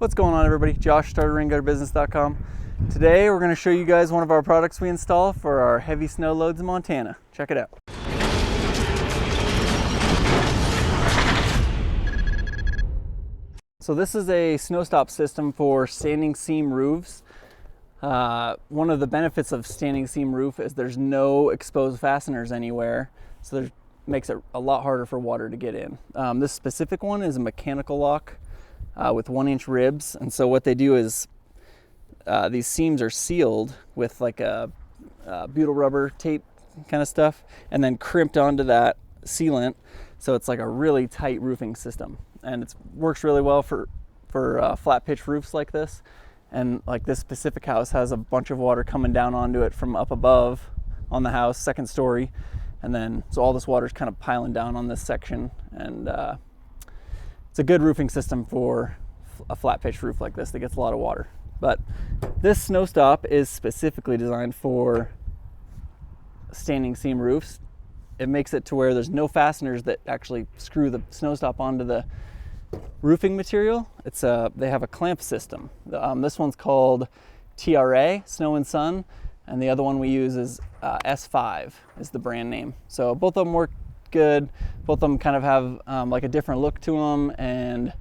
What's going on, everybody? Josh, starterraingutterbusiness.com. Today we're going to show you guys one of our products we install for our heavy snow loads in Montana. Check it out. So this is a Snowstop system for standing seam roofs. One of the benefits of standing seam roof is there's no exposed fasteners anywhere, so it makes it a lot harder for water to get in. This specific one is a mechanical lock with 1-inch ribs, and so what they do is these seams are sealed with like a butyl rubber tape kind of stuff, and then crimped onto that sealant, so it's like a really tight roofing system, and it works really well for flat pitch roofs like this. And like this specific house has a bunch of water coming down onto it from up above on the house, second story, and then so all this water is kind of piling down on this section, and it's a good roofing system for a flat pitch roof like this that gets a lot of water. But this Snowstop is specifically designed for standing seam roofs. It makes it to where there's no fasteners that actually screw the Snowstop onto the roofing material. They have a clamp system. This one's called TRA Snow and Sun, and the other one we use is S5 is the brand name. So both of them work good. Both of them kind of have like a different look to them, and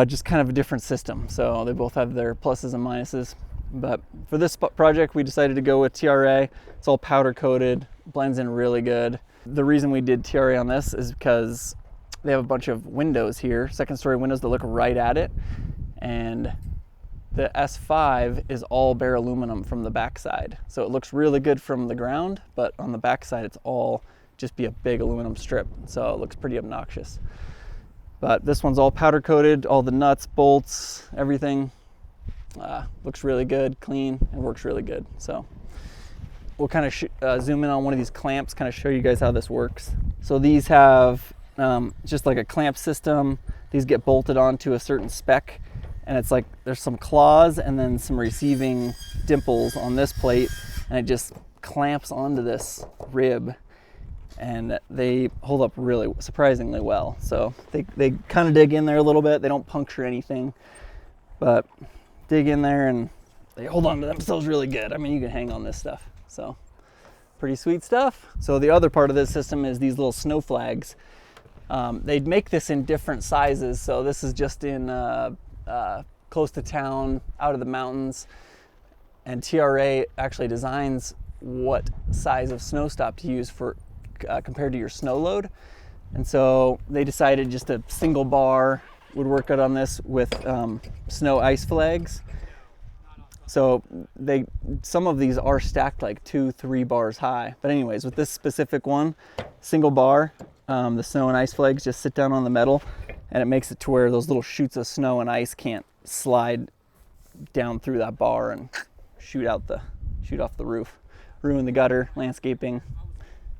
just kind of a different system. So they both have their pluses and minuses. But for this project, we decided to go with TRA. It's all powder coated, blends in really good. The reason we did TRA on this is because they have a bunch of windows here, second story windows that look right at it, and the S5 is all bare aluminum from the backside. So it looks really good from the ground, but on the backside it's all just be a big aluminum strip, so it looks pretty obnoxious. But this one's all powder coated, all the nuts, bolts, everything looks really good, clean, and works really good. So we'll kind of zoom in on one of these clamps, kind of show you guys how this works. So these have just like a clamp system. These get bolted onto a certain spec, and it's like there's some claws and then some receiving dimples on this plate, and it just clamps onto this rib, and they hold up really surprisingly well. So they kind of dig in there a little bit. They don't puncture anything, but dig in there and they hold on to themselves really good. I mean, you can hang on this stuff, so pretty sweet stuff. So the other part of this system is these little snow flags. They'd make this in different sizes, so this is just in close to town, out of the mountains, and TRA actually designs what size of Snowstop to use for compared to your snow load. And so they decided just a single bar would work out on this with snow ice flags. So some of these are stacked like 2-3 bars high, but anyways, with this specific one, single bar, the snow and ice flags just sit down on the metal, and it makes it to where those little chutes of snow and ice can't slide down through that bar and shoot off the roof, ruin the gutter, landscaping,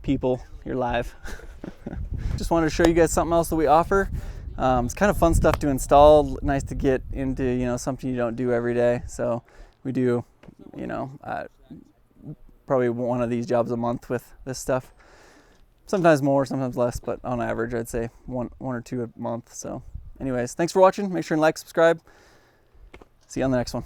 people, you're live. Just wanted to show you guys something else that we offer. It's kind of fun stuff to install, nice to get into, you know, something you don't do every day. So we do, you know, probably one of these jobs a month with this stuff. Sometimes more, sometimes less, but on average, I'd say one or two a month. So anyways, thanks for watching. Make sure and like, subscribe. See you on the next one.